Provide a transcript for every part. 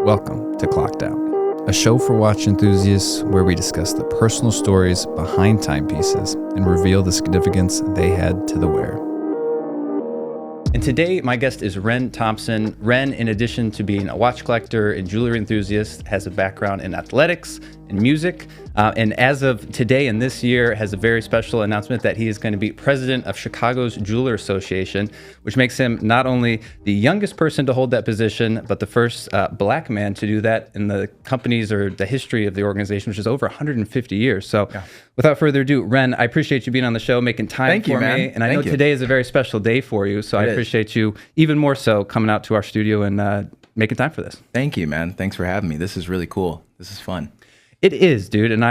Welcome to Clocked Out, a show for watch enthusiasts where we discuss the personal stories behind timepieces and reveal the significance they had to the wearer. And today, my guest is Ren Thompson. Ren, in addition to being a watch collector and jewelry enthusiast, has a background in athletics and music. And as of today and this year, has a very special announcement that he is going to be president of Chicago's Jeweler Association, which makes him not only the youngest person to hold that position, but the first black man to do that in the company's or the history of the organization, which is over 150 years. So without further ado, Ren, I appreciate you being on the show, making time for me. And I know today is a very special day for you, so I appreciate you even more so coming out to our studio and making time for this. Thank you, man. Thanks for having me. This is really cool. This is fun. It is, dude, and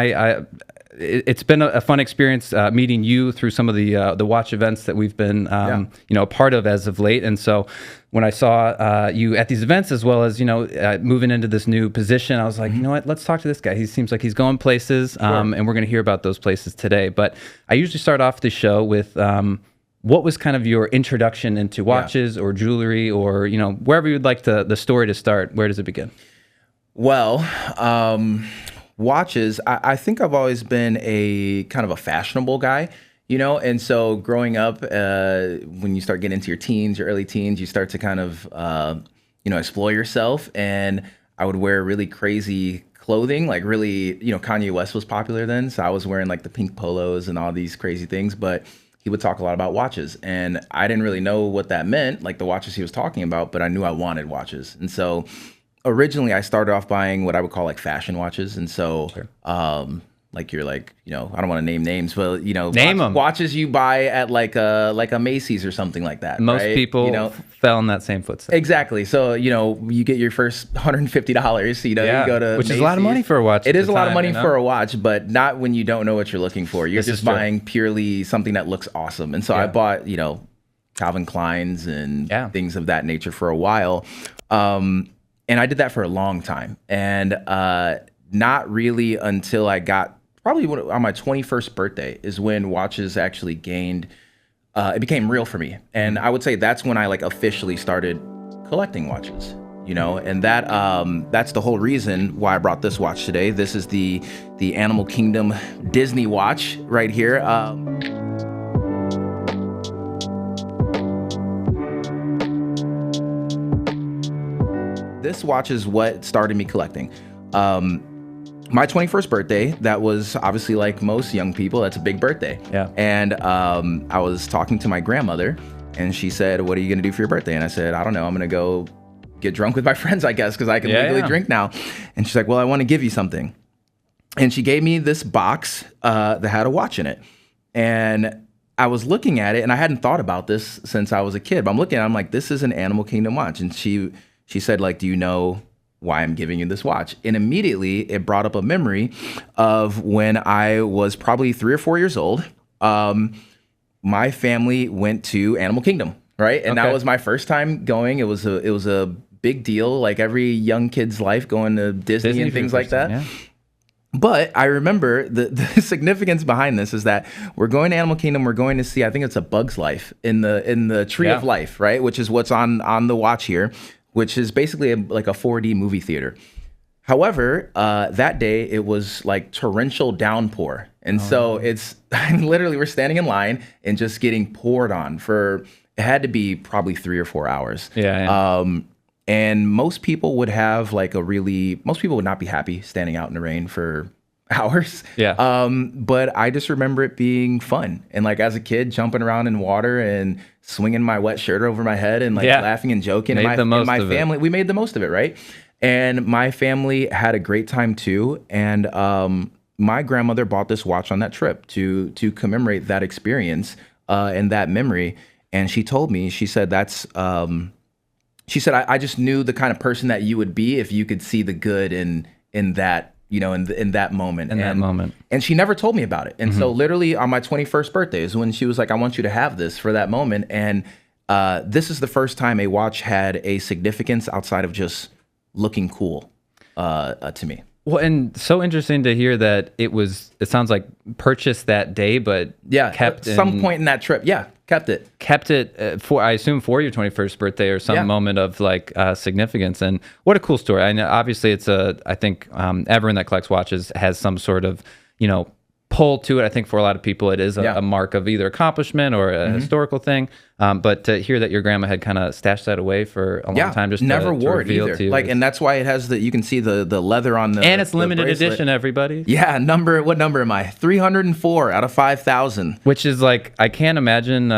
it's been a fun experience meeting you through some of the watch events that we've been a part of as of late. And so when I saw you at these events, as well as moving into this new position, I was like, you know what, let's talk to this guy. He seems like he's going places, and we're going to hear about those places today. But I usually start off the show with what was kind of your introduction into watches or jewelry, or wherever you'd like the story to start. Where does it begin? Well, watches, I think I've always been a kind of a fashionable guy, and so growing up, when you start getting into your teens, your early teens, you start to kind of, explore yourself. And I would wear really crazy clothing, like really, Kanye West was popular then. So I was wearing like the pink polos and all these crazy things, but he would talk a lot about watches. And I didn't really know what that meant, like the watches he was talking about, but I knew I wanted watches. And so originally, I started off buying what I would call like fashion watches. And so, like you're like, I don't want to name names, but, name them. Watches you buy at like a Macy's or something like that. Most people fell in that same footstep. Exactly. So, you get your first $150, you go to which Macy's. is a lot of money for a watch. It is a lot of money for a watch, but not when you don't know what you're looking for. You're just buying purely something that looks awesome. And so I bought, Calvin Klein's and things of that nature for a while. And I did that for a long time. And not really until I got probably on my 21st birthday is when watches actually gained, it became real for me. And I would say that's when I like officially started collecting watches, and that's the whole reason why I brought this watch today. This is the Animal Kingdom Disney watch right here. This watch is what started me collecting. My 21st birthday, that was obviously like most young people, that's a big birthday. Yeah. And I was talking to my grandmother and she said, "What are you gonna do for your birthday?" And I said, "I don't know, I'm gonna go get drunk with my friends, I guess, because I can legally drink now." And she's like, "Well, I want to give you something." And she gave me this box that had a watch in it. And I was looking at it and I hadn't thought about this since I was a kid, but I'm looking at it, I'm like, this is an Animal Kingdom watch. And she said, like, "Do you know why I'm giving you this watch?" And immediately it brought up a memory of when I was probably 3 or 4 years old. My family went to Animal Kingdom, right? And that was my first time going. It was a big deal, like every young kid's life, going to Disney and things like that. Yeah. But I remember the significance behind this is that we're going to Animal Kingdom. We're going to see, I think it's a Bug's Life in the Tree of Life, right? Which is what's on the watch here, which is basically like a 4D movie theater. However, that day it was like torrential downpour. And so literally we're standing in line and just getting poured on it had to be probably 3 or 4 hours. And most people would have like most people would not be happy standing out in the rain for hours. But I just remember it being fun. And like as a kid, jumping around in water and swinging my wet shirt over my head and like laughing and joking. My family, we made the most of it, right? And my family had a great time too. And my grandmother bought this watch on that trip to commemorate that experience and that memory. And she told me, she said, I just knew the kind of person that you would be if you could see the good in that, in that moment. And she never told me about it. And so literally on my 21st birthday is when she was like, "I want you to have this for that moment." And this is the first time a watch had a significance outside of just looking cool to me. Well, and so interesting to hear that it sounds like purchased that day, but kept at some point in that trip. Kept it for, I assume, for your 21st birthday or some moment of like significance. And what a cool story. I know obviously I think everyone that collects watches has some sort of, pull to it. I think for a lot of people it is a mark of either accomplishment or a historical thing. But to hear that your grandma had kind of stashed that away for a long time, just never wore it either. Like, and that's why it has you can see the leather on the, and it's limited bracelet. Edition, everybody. Yeah. What number am I? 304 out of 5,000. Which is like, I can't imagine,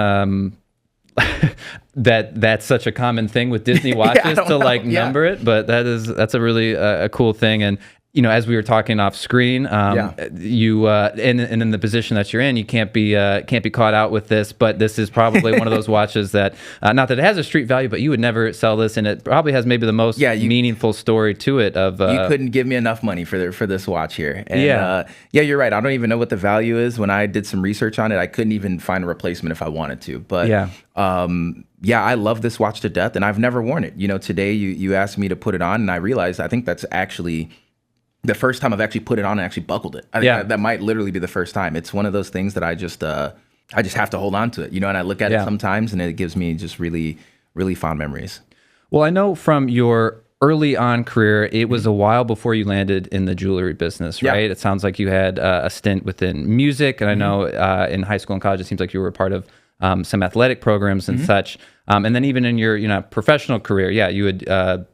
that's such a common thing with Disney watches to number it, but that's a really a cool thing. And as we were talking off screen, you and in the position that you're in, you can't be caught out with this. But this is probably one of those watches that, not that it has a street value, but you would never sell this, and it probably has maybe the most meaningful story to it. Of you couldn't give me enough money for this watch here. And, you're right. I don't even know what the value is. When I did some research on it, I couldn't even find a replacement if I wanted to. But I love this watch to death, and I've never worn it. Today you asked me to put it on, and I realized I think that's actually the first time I've actually put it on and actually buckled it. I think that might literally be the first time. It's one of those things that I just have to hold on to it, and I look at it sometimes, and it gives me just really, really fond memories. Well, I know from your early on career, it was a while before you landed in the jewelry business, right? Yeah. It sounds like you had a stint within music, and I know in high school and college, it seems like you were a part of some athletic programs and such. And then even in your professional career, you had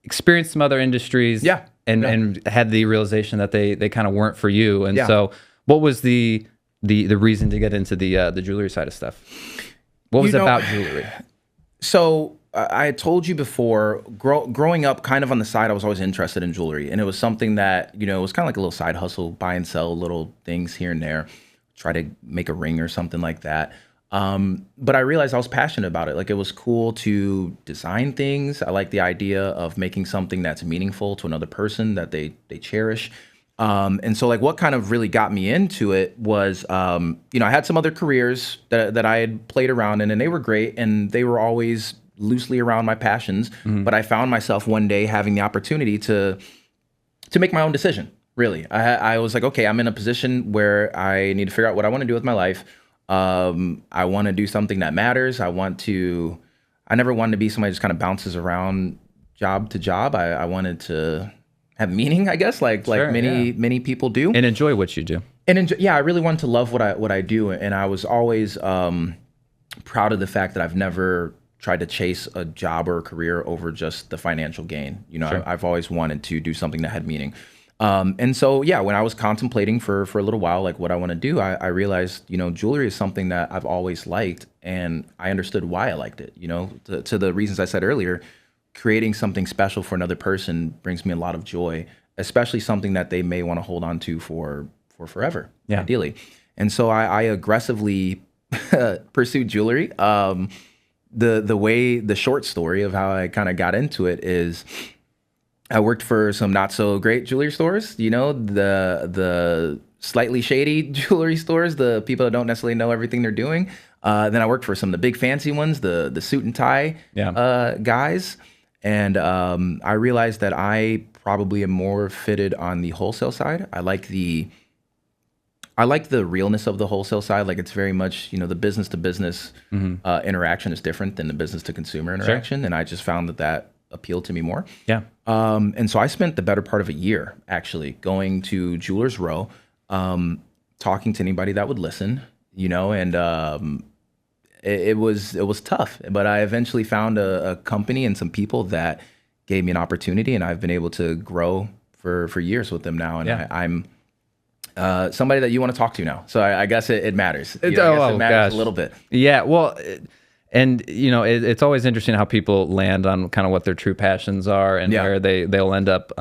experienced some other industries. And had the realization that they kind of weren't for you. And so what was the reason to get into the jewelry side of stuff? What was it about jewelry? So I had told you before, growing up kind of on the side, I was always interested in jewelry. And it was something that, it was kind of like a little side hustle, buy and sell little things here and there, try to make a ring or something like that. But I realized I was passionate about it. Like, it was cool to design things. I like the idea of making something that's meaningful to another person that they cherish. And so, like, what kind of really got me into it was, I had some other careers that I had played around in, and they were great, and they were always loosely around my passions. But I found myself one day having the opportunity to make my own decision. Really, I was like, okay, I'm in a position where I need to figure out what I want to do with my life. I want to do something that matters. I never wanted to be somebody who just kind of bounces around job to job. I wanted to have meaning, I guess, like many people do. And enjoy what you do. And I really wanted to love what I do. And I was always proud of the fact that I've never tried to chase a job or a career over just the financial gain. I've always wanted to do something that had meaning. And so, when I was contemplating for a little while, like what I want to do, I realized, jewelry is something that I've always liked, and I understood why I liked it. To the reasons I said earlier, creating something special for another person brings me a lot of joy, especially something that they may want to hold on to for forever, ideally. And so I aggressively pursued jewelry. The short story of how I kind of got into it is, I worked for some not so great jewelry stores, the slightly shady jewelry stores, the people that don't necessarily know everything they're doing. Then I worked for some of the big fancy ones, the suit and tie guys. And I realized that I probably am more fitted on the wholesale side. I like the realness of the wholesale side. Like, it's very much, the business to business interaction is different than the business to consumer interaction. Sure. And I just found that appealed to me more. Yeah. And so I spent the better part of a year actually going to Jewelers Row, talking to anybody that would listen, and it was tough, but I eventually found a company and some people that gave me an opportunity, and I've been able to grow for years with them now. And I'm somebody that you want to talk to now. So I guess it matters. It matters a little bit. Yeah. Well, and it's always interesting how people land on kind of what their true passions are and where they'll end up,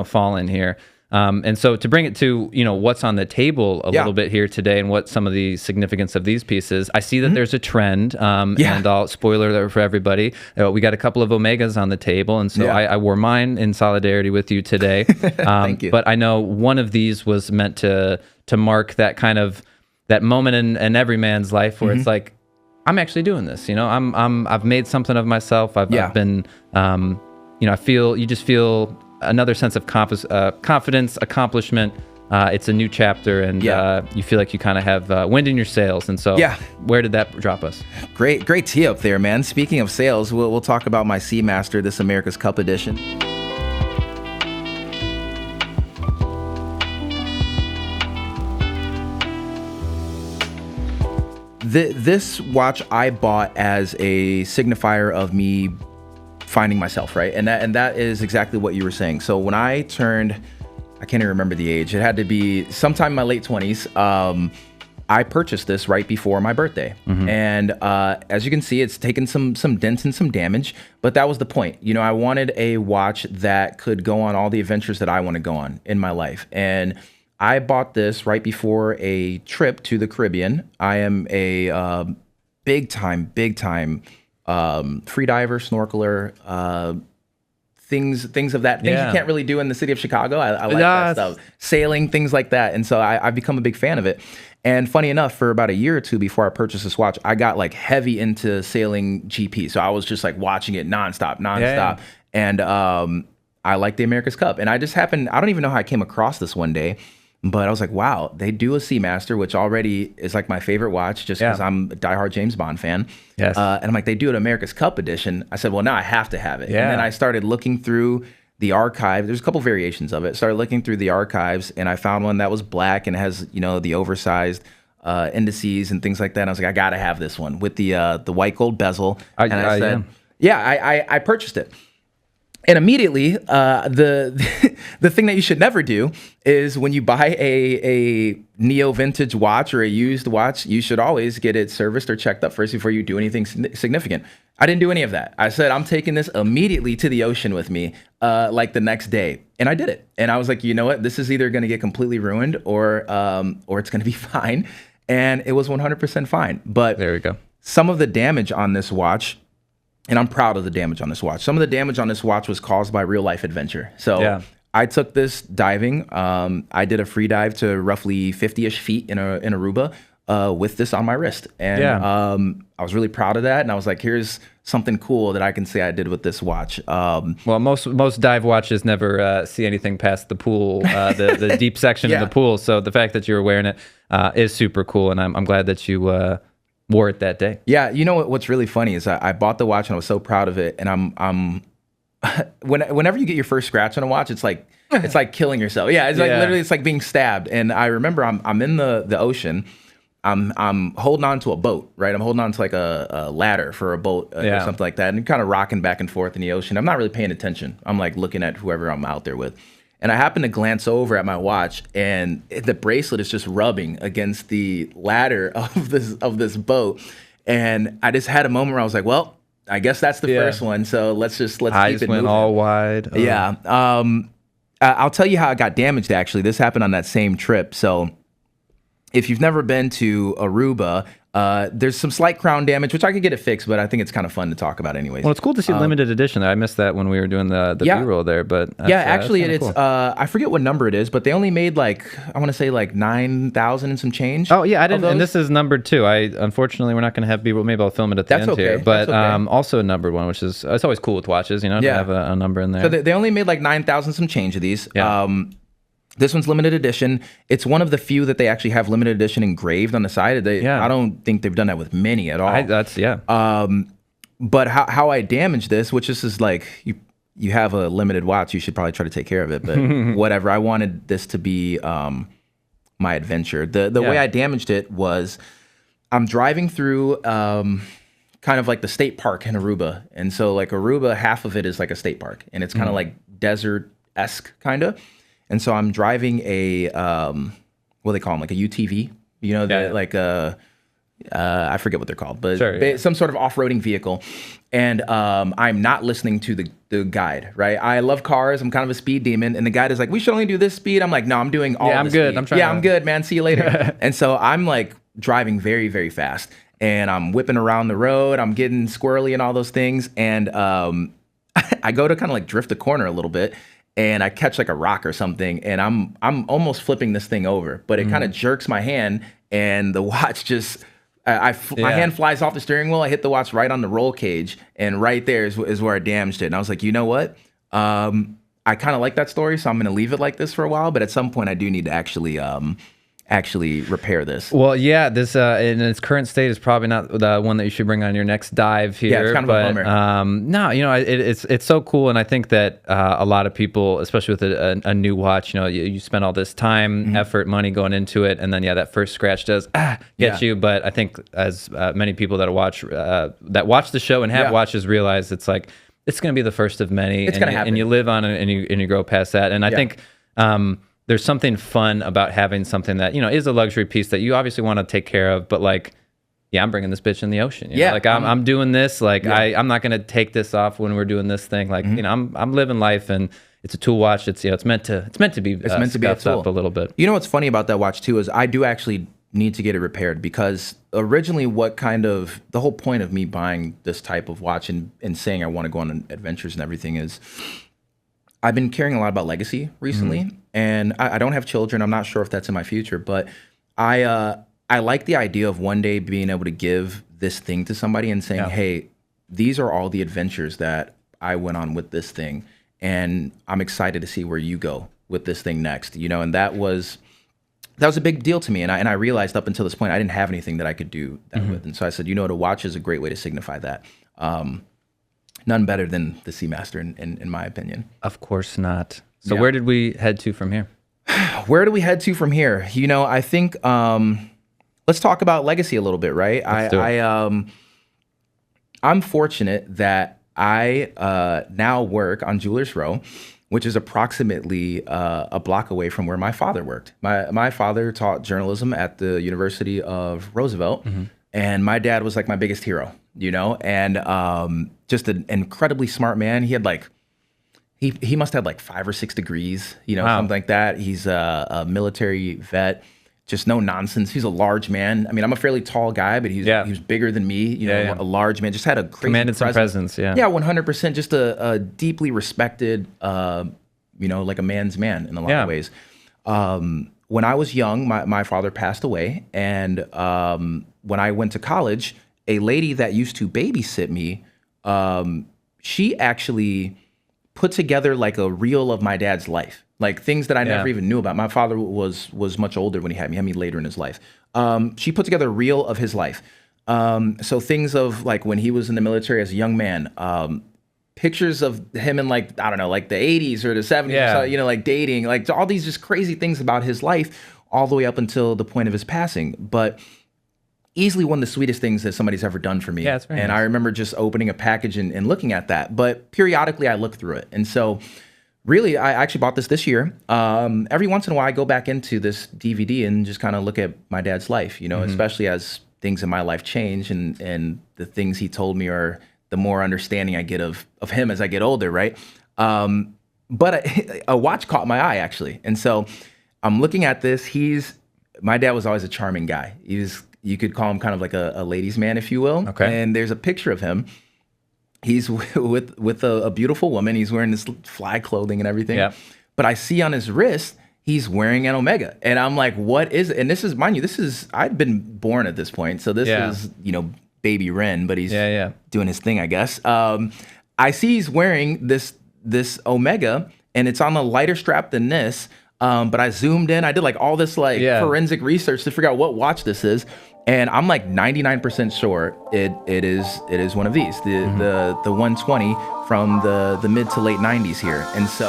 falling here. And so to bring it to, what's on the table a little bit here today and what some of the significance of these pieces, I see that there's a trend, and I'll spoiler alert for everybody. We got a couple of Omegas on the table. And so I wore mine in solidarity with you today. Thank you. But I know one of these was meant to mark that kind of, that moment in every man's life where it's like, I'm actually doing this, I've made something of myself. I've been, you just feel another sense of confidence, accomplishment, it's a new chapter, and you feel like you kind of have wind in your sails. And so, where did that drop us? Great tee up there, man. Speaking of sails, we'll talk about my Seamaster, this America's Cup edition. This watch I bought as a signifier of me finding myself, right? And that is exactly what you were saying. So when I turned, I can't even remember the age. It had to be sometime in my late 20s. I purchased this right before my birthday. And as you can see, it's taken some dents and some damage, but that was the point. You know, I wanted a watch that could go on all the adventures that I want to go on in my life. And I bought this right before a trip to the Caribbean. I am a big time free diver, snorkeler, things of that. Things you can't really do in the city of Chicago. I like that stuff. Sailing, things like that. And so I've become a big fan of it. And funny enough, for about a year or two before I purchased this watch, I got like heavy into sailing GP. So I was just like watching it nonstop. And I like the America's Cup. And I don't even know how I came across this one day. But I was like, wow, they do a Seamaster, which already is like my favorite watch just because I'm a diehard James Bond fan. Yes. And I'm like, they do an America's Cup edition. I said, well, now I have to have it. And then I started looking through the archive. There's a couple variations of it. Started looking through the archives, and I found one that was black and has, you know, the oversized indices and things like that. And I was like, I got to have this one with the white gold bezel. I said, I purchased it. And immediately, the thing that you should never do is when you buy a neo vintage watch or a used watch, you should always get it serviced or checked up first before you do anything significant. I didn't do any of that. I said, I'm taking this immediately to the ocean with me, like the next day. And I did it. And I was like, you know what? This is either going to get completely ruined or it's going to be fine. And it was 100% fine. But there we go. Some of the damage on this watch, and I'm proud of the damage on this watch. Some of the damage on this watch was caused by real life adventure. So I took this diving. I did a free dive to roughly 50-ish feet in Aruba with this on my wrist. And I was really proud of that. And I was like, here's something cool that I can say I did with this watch. Well, most dive watches never see anything past the pool, the deep section of the pool. So the fact that you were wearing it is super cool. And I'm glad that you wore it that day. Yeah, you know what's really funny is I bought the watch and I was so proud of it. And I'm whenever you get your first scratch on a watch, it's like killing yourself. Yeah, it's like literally it's like being stabbed. And I remember I'm in the ocean. I'm holding on to a boat, right? I'm holding on to like a ladder for a boat or something like that, and kind of rocking back and forth in the ocean. I'm not really paying attention. I'm like looking at whoever I'm out there with. And I happen to glance over at my watch, and the bracelet is just rubbing against the ladder of this boat. And I just had a moment where I was like, well, I guess that's the first one. So let's keep it moving. Eyes went all wide. Oh. Yeah. I'll tell you how it got damaged, actually. This happened on that same trip. So if you've never been to Aruba, there's some slight crown damage, which I could get it fixed, but I think it's kind of fun to talk about anyways. Well, it's cool to see limited edition. I missed that when we were doing the B-roll there, but actually it's cool. I forget what number it is, but they only made like, I want to say like 9,000 and some change. Oh yeah, I didn't, and this is numbered too. Unfortunately we're not going to have B-roll. Maybe I'll film it at the end here, but also a numbered one, which is, it's always cool with watches, you know, to have a number in there. So they only made like 9,000 some change of these. This one's limited edition. It's one of the few that they actually have limited edition engraved on the side. I don't think they've done that with many at all. But how I damaged this, which this is like, you have a limited watch, you should probably try to take care of it. But whatever, I wanted this to be my adventure. The way I damaged it was, I'm driving through kind of like the state park in Aruba. And so like Aruba, half of it is like a state park. And it's kind of like desert-esque kind of. And so I'm driving a, what do they call them? Like a UTV, you know, like I forget what they're called, but some sort of off-roading vehicle. And I'm not listening to the guide, right? I love cars. I'm kind of a speed demon. And the guide is like, we should only do this speed. I'm like, no, I'm doing all I'm good. Speed. I'm good, man. See you later. And so I'm like driving very, very fast. And I'm whipping around the road. I'm getting squirrely and all those things. And I go to kind of like drift the corner a little bit. And I catch like a rock or something, and I'm almost flipping this thing over, but it kind of jerks my hand, and the watch just, my hand flies off the steering wheel. I hit the watch right on the roll cage, and right there is where I damaged it. And I was like, you know what? I'm I kind of like that story, so I'm going to leave it like this for a while. But at some point, I do need to actually repair this. Well, yeah, this in its current state is probably not the one that you should bring on your next dive here. Yeah, it's kind of a bummer. No, it's so cool, and I think that a lot of people, especially with a new watch, you spend all this time, effort, money going into it, and then that first scratch does get you. But I think as many people that watch the show and have watches realize it's like it's going to be the first of many. It's going to happen, and you live on it, and you grow past that. And I think. There's something fun about having something that, is a luxury piece that you obviously want to take care of, but like, I'm bringing this bitch in the ocean. Like I'm doing this, like I'm not going to take this off when we're doing this thing. Like, I'm living life, and it's a tool watch. It's, it's meant to be, a tool. Up a little bit. You know, what's funny about that watch too, is I do actually need to get it repaired, because originally the whole point of me buying this type of watch and saying I want to go on adventures and everything is, I've been caring a lot about legacy recently, and I don't have children. I'm not sure if that's in my future, but I like the idea of one day being able to give this thing to somebody and saying, hey, these are all the adventures that I went on with this thing, and I'm excited to see where you go with this thing next. And that was a big deal to me, and I realized up until this point I didn't have anything that I could do that with, and so I said, a watch is a great way to signify that. None better than the Seamaster, in my opinion. Of course not. So where did we head to from here? Where do we head to from here? I think let's talk about legacy a little bit, right? I'm fortunate that I now work on Jewelers Row, which is approximately a block away from where my father worked. My father taught journalism at the University of Roosevelt, and my dad was like my biggest hero. And just an incredibly smart man. He had he must have 5 or 6 degrees, something like that. He's a military vet, just no nonsense. He's a large man. I mean, I'm a fairly tall guy, but he was bigger than me, a large man, just had a crazy commanded some presence. Yeah, 100%. Just a deeply respected, like a man's man in a lot of ways. When I was young, my father passed away. And when I went to college, a lady that used to babysit me, she actually put together a reel of my dad's life, things that I never even knew about. My father was much older when he had me later in his life. She put together a reel of his life. So things of when he was in the military as a young man, pictures of him in the 80s or the 70s, dating, all these just crazy things about his life all the way up until the point of his passing. But easily one of the sweetest things that somebody's ever done for me. Yeah, it's very nice. I remember just opening a package and looking at that. But periodically I look through it. And so really, I actually bought this year. Every once in a while, I go back into this DVD and just kind of look at my dad's life, especially as things in my life change, and the things he told me are the more understanding I get of him as I get older, right? But a watch caught my eye, actually. And so I'm looking at this. My dad was always a charming guy. You could call him kind of like a ladies' man, if you will. Okay. And there's a picture of him. He's with a beautiful woman. He's wearing this flag clothing and everything. Yeah. But I see on his wrist, he's wearing an Omega. And I'm like, what is it? And this is, mind you, I'd been born at this point. So this is, baby Ren, but he's doing his thing, I guess. I see he's wearing this Omega, and it's on a lighter strap than this. But I zoomed in. I did all this forensic research to figure out what watch this is. And I'm 99% sure it is one of these, the 120 from the mid to late 90s here. And so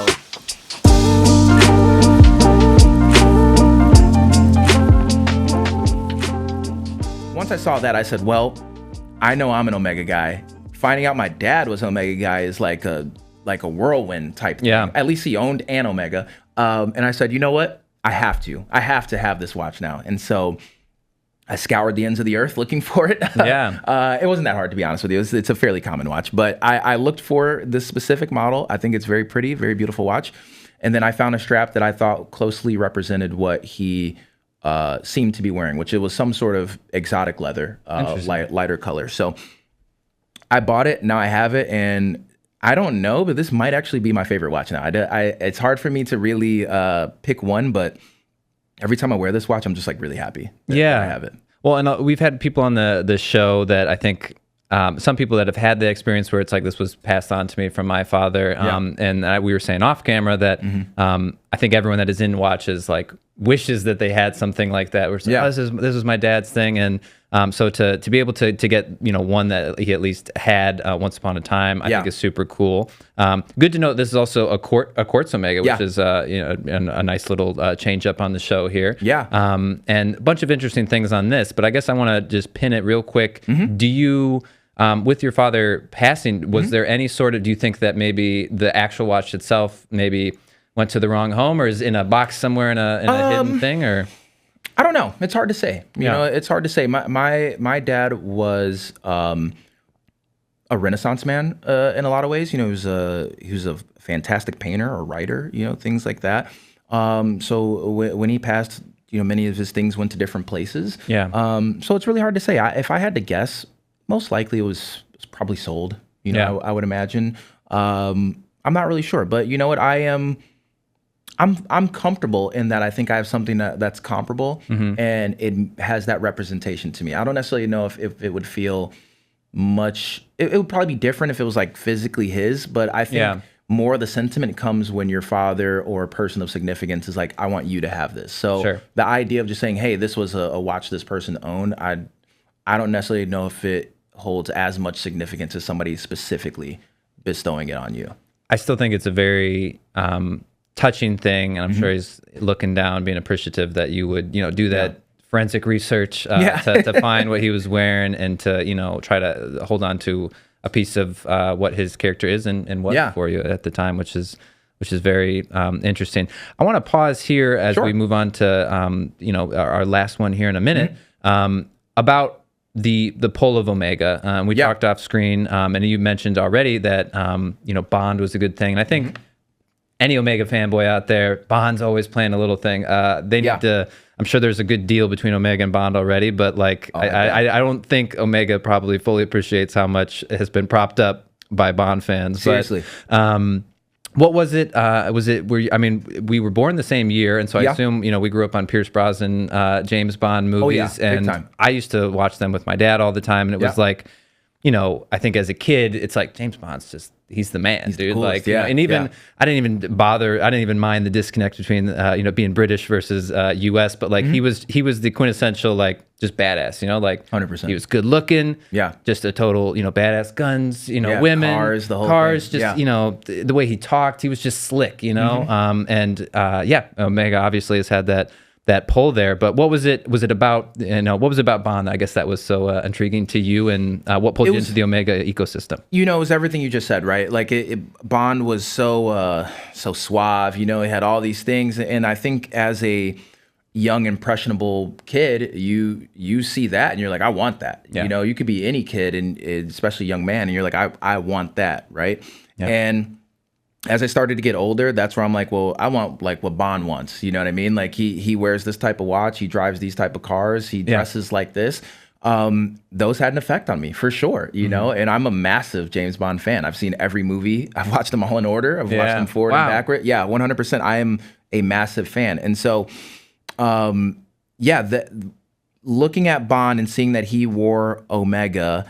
once I saw that, I said, well, I know I'm an Omega guy. Finding out my dad was an Omega guy is like a whirlwind type thing. Yeah. At least he owned an Omega. And I said, you know what? I have to have this watch now. And so I scoured the ends of the earth looking for it. Yeah. It wasn't that hard, to be honest with you. It's a fairly common watch, but I looked for this specific model. I think it's very pretty, very beautiful watch. And then I found a strap that I thought closely represented what he seemed to be wearing, which it was some sort of exotic leather, lighter color. So I bought it. Now I have it, and I don't know, but this might actually be my favorite watch now. It's hard for me to really pick one, but every time I wear this watch, I'm just really happy that I have it. Well, and we've had people on the show that I think some people that have had the experience where it's like this was passed on to me from my father, and we were saying off camera that I think everyone that is in watches like wishes that they had something like that. Where oh, this is my dad's thing, and so to be able to get one that he at least had once upon a time, I think is super cool. Good to know this is also a Quartz Omega, which is a nice little change up on the show here. And a bunch of interesting things on this, but I guess I want to just pin it real quick. Do you? With your father passing, was there any sort of, do you think that maybe the actual watch itself maybe went to the wrong home, or is in a box somewhere in a hidden thing, or? I don't know. It's hard to say. You know, it's hard to say. My dad was a Renaissance man in a lot of ways. You know, he was a fantastic painter or writer, things like that. So when he passed, many of his things went to different places. So it's really hard to say. If I had to guess, most likely it was probably sold. I would imagine. I'm not really sure, but you know what? I'm comfortable in that I think I have something that's comparable, and it has that representation to me. I don't necessarily know if it would feel much. It would probably be different if it was like physically his, but I think more of the sentiment comes when your father or a person of significance is like, I want you to have this. So the idea of just saying, hey, this was a watch this person owned, I don't necessarily know if it holds as much significance as somebody specifically bestowing it on you. I still think it's a very touching thing, and I'm sure he's looking down, being appreciative that you would, do that forensic research to find what he was wearing, and to, try to hold on to a piece of what his character is and what for you at the time, which is very interesting. I want to pause here as we move on to our last one here in a minute, about the pull of Omega. We talked off screen, and you mentioned already that Bond was a good thing, and I think any Omega fanboy out there, Bond's always playing a little thing. They need to. I'm sure there's a good deal between Omega and Bond already, but I don't think Omega probably fully appreciates how much has been propped up by Bond fans. Seriously. But, what was it? We were born the same year, and so I assume we grew up on Pierce Brosnan, James Bond movies, and I used to watch them with my dad all the time, and it was like, I think as a kid, it's like James Bond's just, he's the man, dude. The coolest, and even I didn't even mind the disconnect between being British versus US, but he was the quintessential just badass, 100%. He was good looking, just a total badass, guns, women, cars, the whole thing. Just the way he talked, he was just slick, and Omega obviously has had that pull there. But what was it about, what was it about Bond, I guess, that was so intriguing to you, and what pulled you into the Omega ecosystem? It was everything you just said, right? Bond was so suave, he had all these things, and I think as a young impressionable kid, you see that and you're like, I want that. You could be any kid, and especially young man, and you're like, I want that, right? And as I started to get older, that's where I'm like, well, I want what Bond wants. You know what I mean? He wears this type of watch, he drives these type of cars, he dresses like this. Those had an effect on me for sure, and I'm a massive James Bond fan. I've seen every movie. I've watched them all in order. I've watched them forward and backward. 100%. I am a massive fan. And so, looking at Bond and seeing that he wore Omega,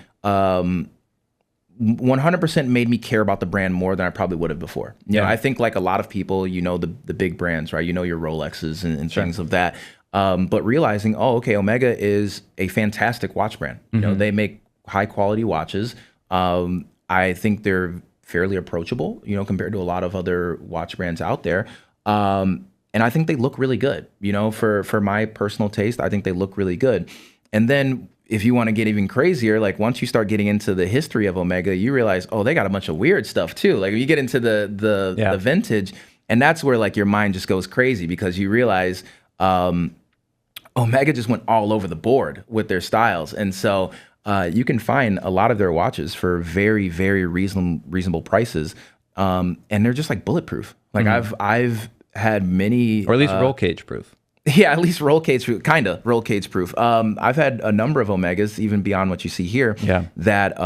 100% made me care about the brand more than I probably would have before. I think a lot of people, the big brands, right? Your Rolexes and things of that. But realizing, Omega is a fantastic watch brand. They make high quality watches. I think they're fairly approachable, compared to a lot of other watch brands out there. And I think they look really good. For my personal taste, I think they look really good. And then if you want to get even crazier, once you start getting into the history of Omega, you realize, they got a bunch of weird stuff too. If you get into the vintage, and that's where your mind just goes crazy, because you realize Omega just went all over the board with their styles. And so you can find a lot of their watches for very, very reasonable prices. And they're just bulletproof. I've had many, or at least roll cage proof. Yeah, at least roll cage proof, kind of roll cage proof. I've had a number of Omegas, even beyond what you see here, that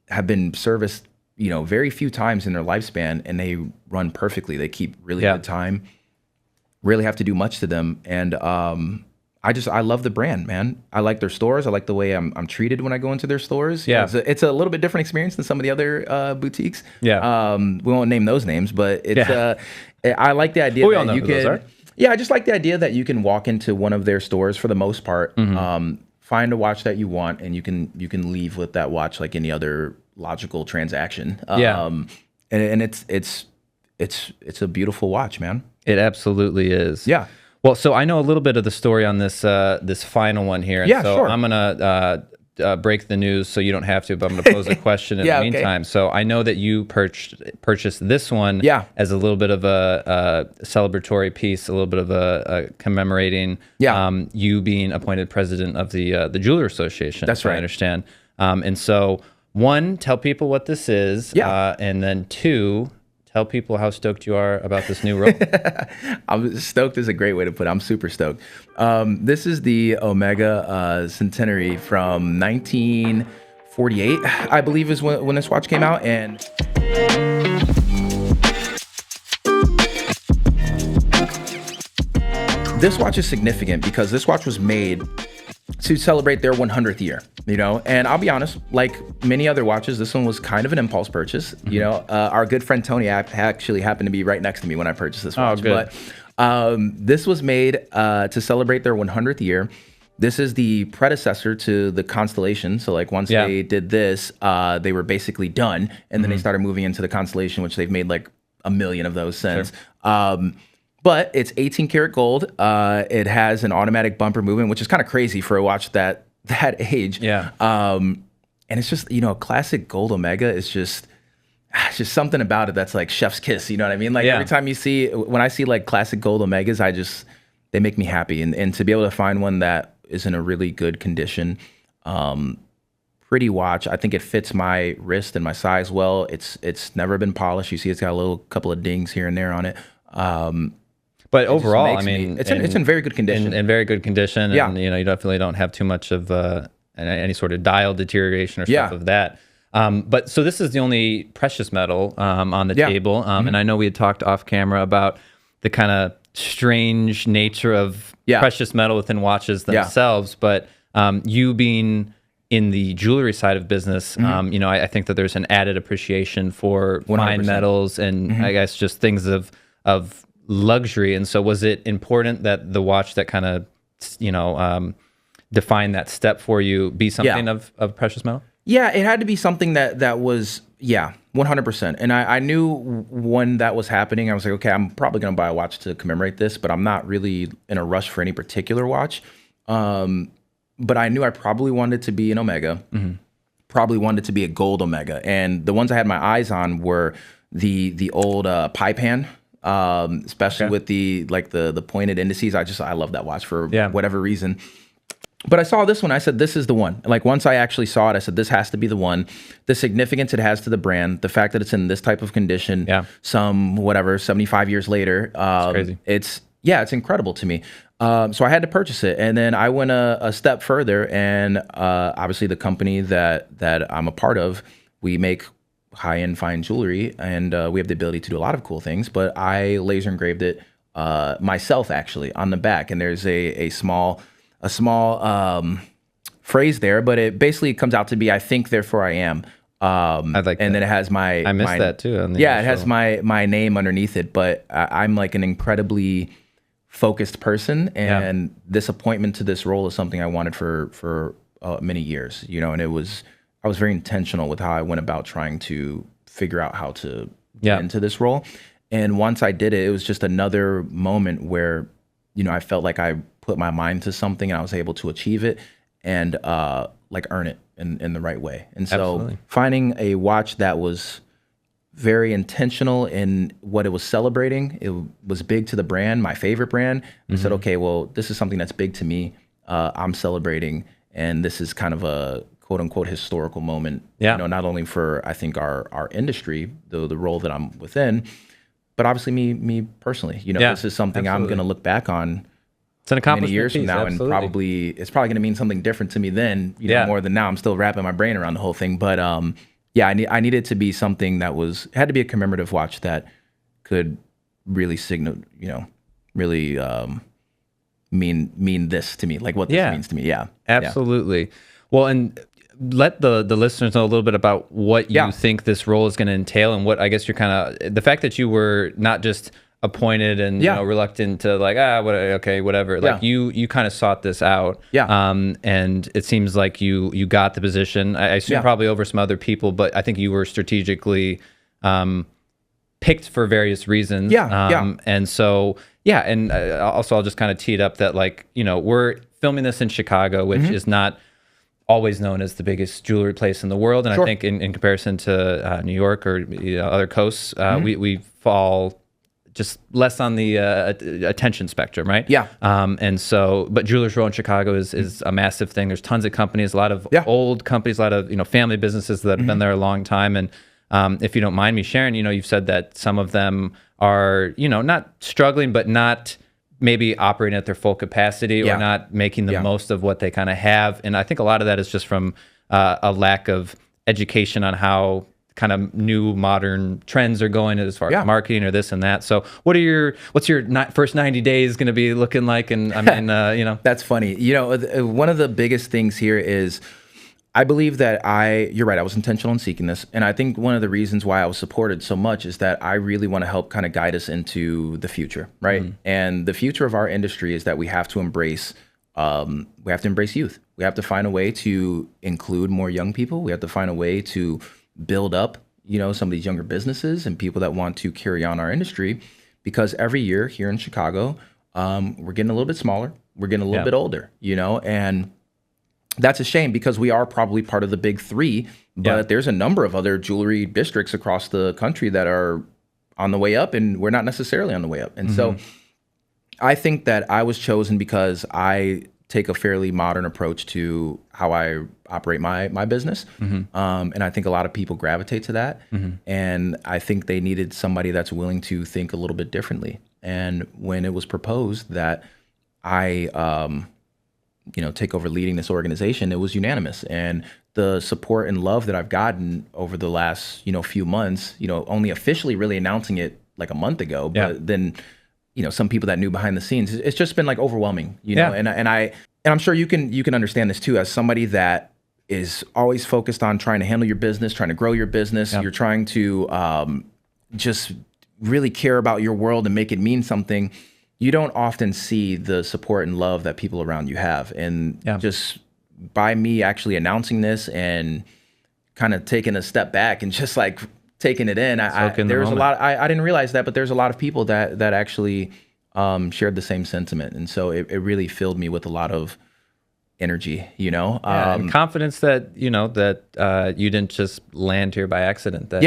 have been serviced, very few times in their lifespan, and they run perfectly. They keep really good time. Really have to do much to them, and I love the brand, man. I like their stores. I like the way I'm treated when I go into their stores. Yeah. It's a little bit different experience than some of the other boutiques. Yeah. We won't name those names, but it's I like the idea that you can. Yeah, I just like the idea that you can walk into one of their stores for the most part, find a watch that you want, and you can leave with that watch like any other logical transaction. And it's a beautiful watch, man. It absolutely is. Yeah. Well, so I know a little bit of the story on this this final one here. And so sure. I'm gonna break the news so you don't have to, but I'm gonna pose a question in the meantime. Okay. So I know that you purchased this one as a little bit of a celebratory piece, a little bit of a commemorating you being appointed president of the Jeweler Association. That's right. I understand. And so one, tell people what this is. And then two, tell people how stoked you are about this new role. I'm stoked is a great way to put it. I'm super stoked. This is the Omega Centenary from 1948, I believe is when this watch came out. And this watch is significant because this watch was made to celebrate their 100th year, and I'll be honest, like many other watches, this one was kind of an impulse purchase. Our good friend Tony actually happened to be right next to me when I purchased this watch. Good. But this was made to celebrate their 100th year. This is the predecessor to the Constellation. So like once they did this, they were basically done, and then they started moving into the Constellation, which they've made like a million of those since. Sure. But it's 18 karat gold. It has an automatic bumper movement, which is kind of crazy for a watch that age. Yeah. And it's just, a classic gold Omega is just something about it that's like chef's kiss. You know what I mean? Like every time when I see like classic gold Omegas, they make me happy. And to be able to find one that is in a really good condition, pretty watch. I think it fits my wrist and my size well. It's never been polished. You see, it's got a couple of dings here and there on it. But overall, I mean, it's in very good condition. In very good condition. Yeah. And, you definitely don't have too much of any sort of dial deterioration or stuff of that. But so this is the only precious metal on the table. And I know we had talked off camera about the kind of strange nature of precious metal within watches themselves. But you being in the jewelry side of business, I think that there's an added appreciation for 100%. Fine metals and I guess just things of luxury. And so was it important that the watch that kind of, defined that step for you be something of precious metal? Yeah, it had to be something that was, 100%. And I knew when that was happening, I was like, okay, I'm probably going to buy a watch to commemorate this, but I'm not really in a rush for any particular watch. But I knew I probably wanted it to be an Omega, probably wanted it to be a gold Omega. And the ones I had my eyes on were the old pipe hand. Especially with the pointed indices. I love that watch for whatever reason. But I saw this one. I said, this is the one. Like once I actually saw it, I said, this has to be the one. The significance it has to the brand, the fact that it's in this type of condition, 75 years later. It's crazy. It's incredible to me. So I had to purchase it. And then I went a step further, and obviously the company that I'm a part of, we make high-end fine jewelry, and we have the ability to do a lot of cool things, but I laser engraved it myself actually on the back, and there's a small phrase there, but it basically comes out to be "I think, therefore I am." I like and that. Then it has I missed that too. It has my name underneath it, but I'm like an incredibly focused person, and this appointment to this role is something I wanted for many years, and I was very intentional with how I went about trying to figure out how to get into this role. And once I did it, it was just another moment where, I felt like I put my mind to something and I was able to achieve it and earn it in the right way. And so finding a watch that was very intentional in what it was celebrating, it was big to the brand, my favorite brand. I said, okay, well, this is something that's big to me. I'm celebrating, and this is kind of a quote unquote historical moment, not only for, I think, our industry, the role that I'm within, but obviously me personally, this is something I'm going to look back on. It's an accomplishment many years piece, from now, and it's probably going to mean something different to me then, more than now. I'm still wrapping my brain around the whole thing, but I needed it to be something that had to be a commemorative watch that could really signal, really mean this to me, like what this means to me. Yeah, absolutely. Well, and let the listeners know a little bit about what you think this role is going to entail, and what I guess you're kind of, the fact that you were not just appointed and reluctant to like whatever, like you kind of sought this out, and it seems like you got the position. I assume probably over some other people, but I think you were strategically picked for various reasons. And so and also I'll just kind of tee it up that, like, we're filming this in Chicago, which is not always known as the biggest jewelry place in the world, and I think in comparison to New York or other coasts, we fall just less on the attention spectrum, right? And so, but Jewelers Row in Chicago is a massive thing. There's tons of companies, a lot of old companies, a lot of family businesses that have been there a long time. And if you don't mind me sharing, you've said that some of them are not struggling, but not maybe operating at their full capacity, or not making the most of what they kind of have. And I think a lot of that is just from a lack of education on how kind of new modern trends are going as far as marketing or this and that. So what's your first 90 days going to be looking like? And I mean, That's funny. One of the biggest things here is, I believe that you're right, I was intentional in seeking this. And I think one of the reasons why I was supported so much is that I really want to help kind of guide us into the future, right? And the future of our industry is that we have to embrace youth. We have to find a way to include more young people. We have to find a way to build up, some of these younger businesses and people that want to carry on our industry, because every year here in Chicago, we're getting a little bit smaller. We're getting a little bit older, and that's a shame, because we are probably part of the big three, but there's a number of other jewelry districts across the country that are on the way up, and we're not necessarily on the way up. And so I think that I was chosen because I take a fairly modern approach to how I operate my business. And I think a lot of people gravitate to that. And I think they needed somebody that's willing to think a little bit differently. And when it was proposed that I take over leading this organization, it was unanimous. And the support and love that I've gotten over the last, few months, only officially really announcing it like a month ago, but then, some people that knew behind the scenes, it's just been like overwhelming, know, and I'm sure you can understand this too, as somebody that is always focused on trying to handle your business, trying to grow your business. You're trying to just really care about your world and make it mean something. You don't often see the support and love that people around you have. And just by me actually announcing this and kind of taking a step back and just like taking it in, there was a lot, I didn't realize that, but there's a lot of people that actually shared the same sentiment. And so it really filled me with a lot of energy, and confidence that, that you didn't just land here by accident, that,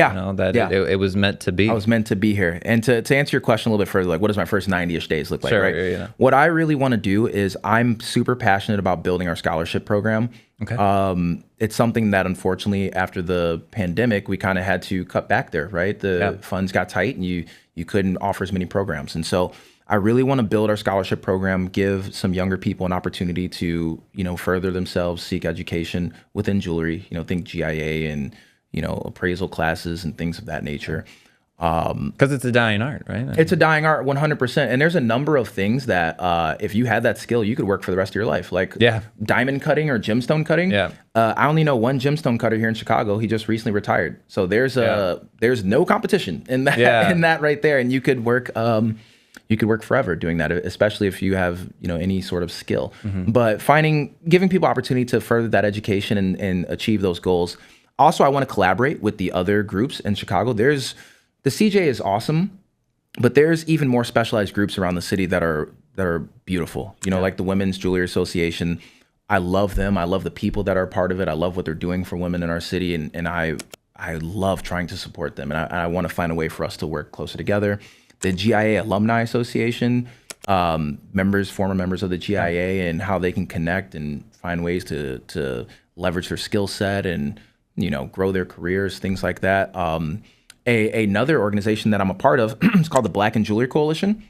it was meant to be. I was meant to be here. And to answer your question a little bit further, like, what does my first 90-ish days look like, right? What I really want to do is, I'm super passionate about building our scholarship program. It's something that, unfortunately, after the pandemic, we kind of had to cut back there, right? The funds got tight, and you couldn't offer as many programs. And so I really want to build our scholarship program, give some younger people an opportunity to, further themselves, seek education within jewelry, think GIA and, appraisal classes and things of that nature. Because it's a dying art, right? It's a dying art, 100%. And there's a number of things that if you had that skill, you could work for the rest of your life. Like diamond cutting or gemstone cutting. I only know one gemstone cutter here in Chicago. He just recently retired. So there's no competition in that in that right there. And you could work forever doing that, especially if you have, any sort of skill. But giving people opportunity to further that education and achieve those goals. Also, I want to collaborate with the other groups in Chicago. The CJ is awesome, but there's even more specialized groups around the city that are beautiful. Like the Women's Jewelry Association. I love them. I love the people that are part of it. I love what they're doing for women in our city, and I love trying to support them. And I want to find a way for us to work closer together. The GIA Alumni Association, former members of the GIA, and how they can connect and find ways to leverage their skill set and, grow their careers, things like that. Another organization that I'm a part of is called the Black and Jewelry Coalition,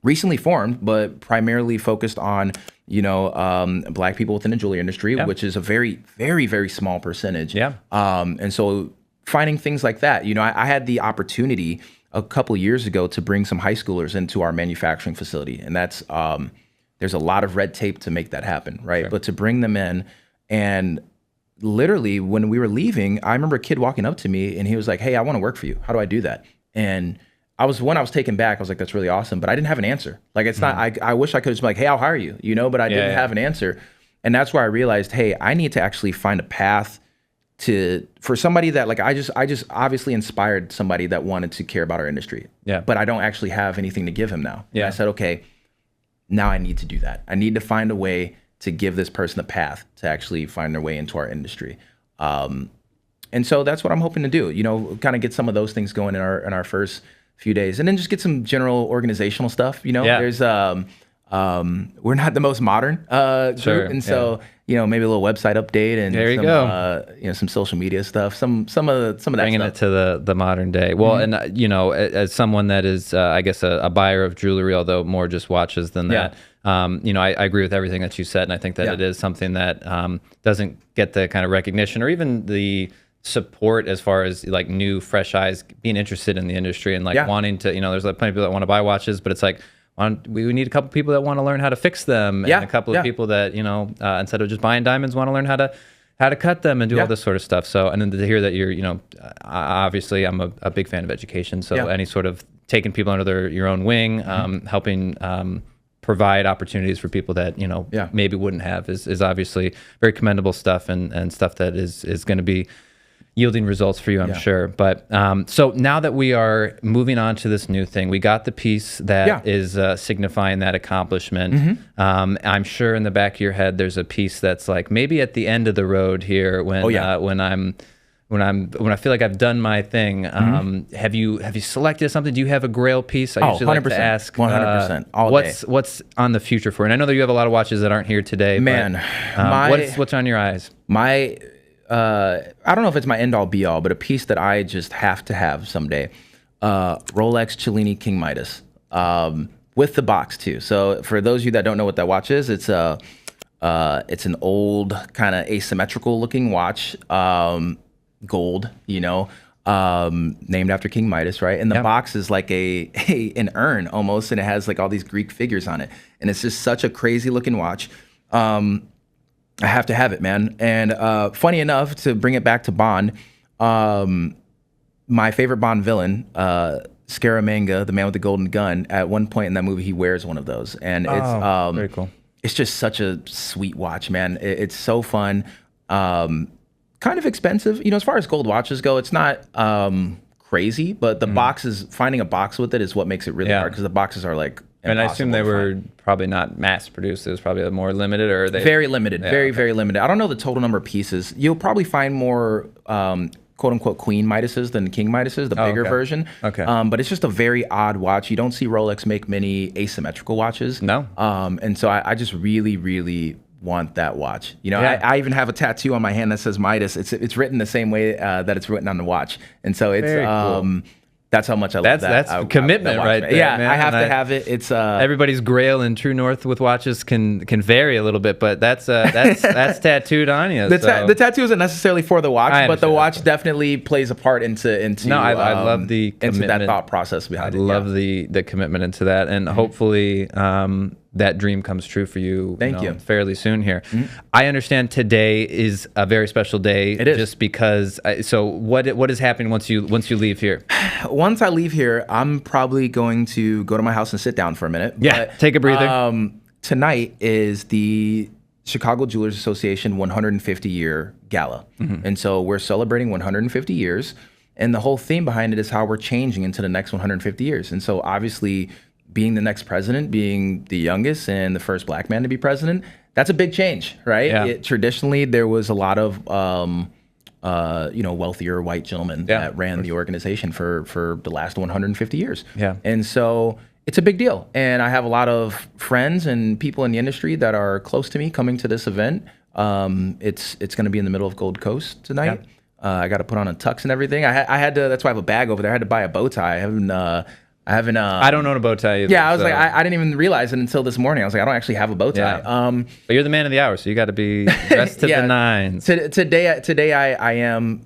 recently formed, but primarily focused on, Black people within the jewelry industry, which is a very, very, very small percentage. And so finding things like that, I had the opportunity a couple of years ago to bring some high schoolers into our manufacturing facility. And that's There's a lot of red tape to make that happen, right? Sure. But to bring them in, and literally when we were leaving, I remember a kid walking up to me and he was like, "Hey, I want to work for you. How do I do that?" And I was taken back. I was like, "That's really awesome," but I didn't have an answer. Like, it's not. I wish I could just be like, "Hey, I'll hire you," but I didn't have an answer. And that's where I realized, hey, I need to actually find a path for somebody that, like, I just obviously inspired somebody that wanted to care about our industry. Yeah. But I don't actually have anything to give him now. Yeah. And I said, okay, now I need to do that. I need to find a way to give this person a path to actually find their way into our industry. And so that's what I'm hoping to do, kind of get some of those things going in our first few days, and then just get some general organizational stuff. There's we're not the most modern group, and so maybe a little website update and there you go. Some social media stuff, some of that bringing stuff. It to the modern day. Well, and as someone that is I guess a buyer of jewelry, although more just watches than that. I agree with everything that you said, and I think that it is something that doesn't get the kind of recognition or even the support as far as like new fresh eyes being interested in the industry and like wanting to, there's like plenty of people that want to buy watches, but it's like we need a couple people that want to learn how to fix them, and a couple of people that instead of just buying diamonds want to learn how to cut them and do all this sort of stuff. So, and then to hear that you're obviously I'm a big fan of education, so any sort of taking people under your own wing, helping provide opportunities for people that maybe wouldn't have is obviously very commendable stuff, and stuff that is going to be yielding results for you, I'm sure. But so now that we are moving on to this new thing, we got the piece that is signifying that accomplishment. I'm sure in the back of your head there's a piece that's like maybe at the end of the road here when I feel like I've done my thing. Have you selected something? Do you have a grail piece? I usually 100%, like to ask 100% all day. What's on the future for you? And I know that you have a lot of watches that aren't here today. Man, but, what's on your eyes? I don't know if it's my end all be all, but a piece that I just have to have someday. Rolex Cellini King Midas, with the box too. So for those of you that don't know what that watch is, it's an old kind of asymmetrical looking watch, gold, named after King Midas, right? And the box is like an urn almost, and it has like all these Greek figures on it, and it's just such a crazy looking watch. I have to have it, man. And funny enough, to bring it back to Bond, my favorite Bond villain, Scaramanga, the man with the golden gun, at one point in that movie, he wears one of those. And it's very cool. It's just such a sweet watch, man. It's so fun. Kind of expensive. As far as gold watches go, it's not crazy, but the boxes, finding a box with it is what makes it really hard, because the boxes are like, and I assume they were probably not mass produced. It was probably more limited, or they very limited, very limited. I don't know the total number of pieces. You'll probably find more quote unquote Queen Midases than King Midases, the bigger version. Okay. But it's just a very odd watch. You don't see Rolex make many asymmetrical watches. No. And so I just really, really want that watch. I even have a tattoo on my hand that says Midas. It's written the same way that it's written on the watch, and so it's very cool. That's how much I love that. That's commitment right there. Yeah, man. I have to have it. It's everybody's grail and true north with watches can vary a little bit, but that's tattooed on you. The tattoo isn't necessarily for the watch, but the watch definitely plays a part into. No, I love the commitment. Into that thought process behind it. I love the commitment into that, and hopefully that dream comes true for you. Thank you. Fairly soon here. I understand today is a very special day. It is, just because. So what is happening once you leave here? Once I leave here, I'm probably going to go to my house and sit down for a minute. Yeah, but, take a breather. Tonight is the Chicago Jewelers Association 150 year gala, and so we're celebrating 150 years. And the whole theme behind it is how we're changing into the next 150 years. And so obviously, being the next president, being the youngest and the first black man to be president, that's a big change, right? Yeah. Traditionally, there was a lot of wealthier white gentlemen that ran the organization for the last 150 years. Yeah. And so it's a big deal. And I have a lot of friends and people in the industry that are close to me coming to this event. It's going to be in the middle of Gold Coast tonight. I got to put on a tux and everything. I had to. That's why I have a bag over there. I had to buy a bow tie. I don't own a bow tie either. Yeah, I was like, I didn't even realize it until this morning. I was like, I don't actually have a bow tie. Yeah. But you're the man of the hour, so you got to be dressed to the nines. Today I am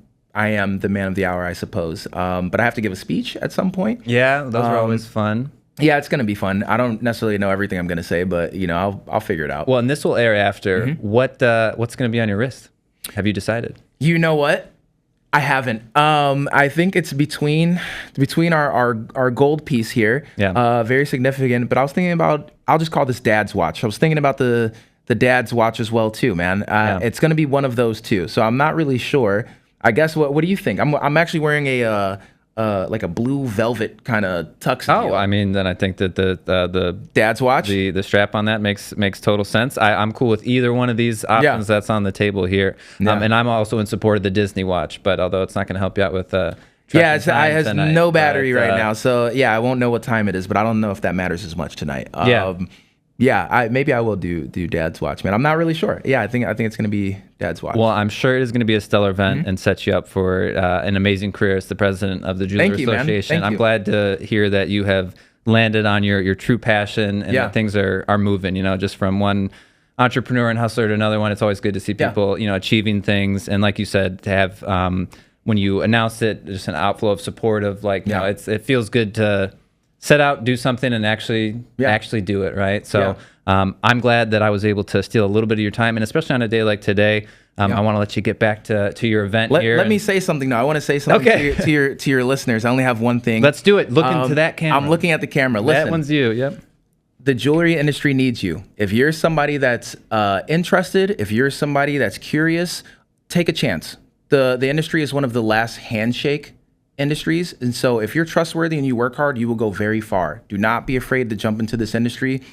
the man of the hour, I suppose. But I have to give a speech at some point. Yeah, those are always fun. Yeah, it's gonna be fun. I don't necessarily know everything I'm gonna say, but I'll figure it out. Well, and this will air after. What's gonna be on your wrist? Have you decided? You know what? I haven't. I think it's between our gold piece here. Yeah. Very significant. But I was thinking about, I'll just call this Dad's watch. I was thinking about the Dad's watch as well too, man. It's gonna be one of those two. So I'm not really sure. I guess what do you think? I'm actually wearing a like a blue velvet kind of tux. Oh, I mean, then I think that the Dad's watch, the strap on that makes total sense. I'm cool with either one of these options that's on the table here. And I'm also in support of the Disney watch, but although it's not going to help you out with it has no battery right now, so I won't know what time it is, but I don't know if that matters as much tonight. Maybe I will do Dad's watch, man. I'm not really sure. I think it's going to be Dad's watch. Well, I'm sure it is going to be a stellar event and set you up for an amazing career as the president of the Jeweler Association. I'm glad to hear that you have landed on your true passion and that things are moving, just from one entrepreneur and hustler to another one. It's always good to see people, achieving things. And like you said, to have, when you announce it, just an outflow of support of it feels good to set out, do something, and actually do it, right? So I'm glad that I was able to steal a little bit of your time, and especially on a day like today, I want to let you get back to your event here. Let me say something now. I want to say something to your listeners. I only have one thing. Let's do it. Look into that camera. I'm looking at the camera. Listen, that one's you. Yep. The jewelry industry needs you. If you're somebody that's interested, if you're somebody that's curious, take a chance. The industry is one of the last handshake industries, and so if you're trustworthy and you work hard, you will go very far. Do not be afraid to jump into this industry.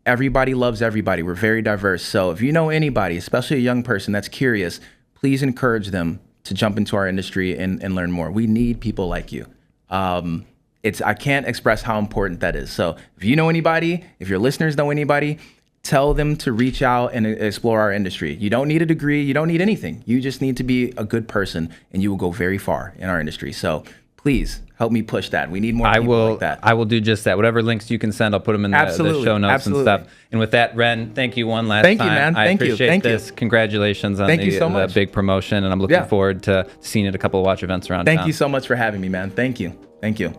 Everybody loves everybody. We're very diverse. So if you know anybody, especially a young person that's curious, please encourage them to jump into our industry and learn more. We need people like you. I can't express how important that is. So if you know anybody, if your listeners know anybody, tell them to reach out and explore our industry. You don't need a degree. You don't need anything. You just need to be a good person, and you will go very far in our industry. So please help me push that. We need more people like that. I will do just that. Whatever links you can send, I'll put them in the show notes and stuff. And with that, Ren, thank you one last time. Thank you, man. I appreciate this. Congratulations on the big promotion, and I'm looking forward to seeing it at a couple of watch events around town. Thank you so much for having me, man. Thank you. Thank you.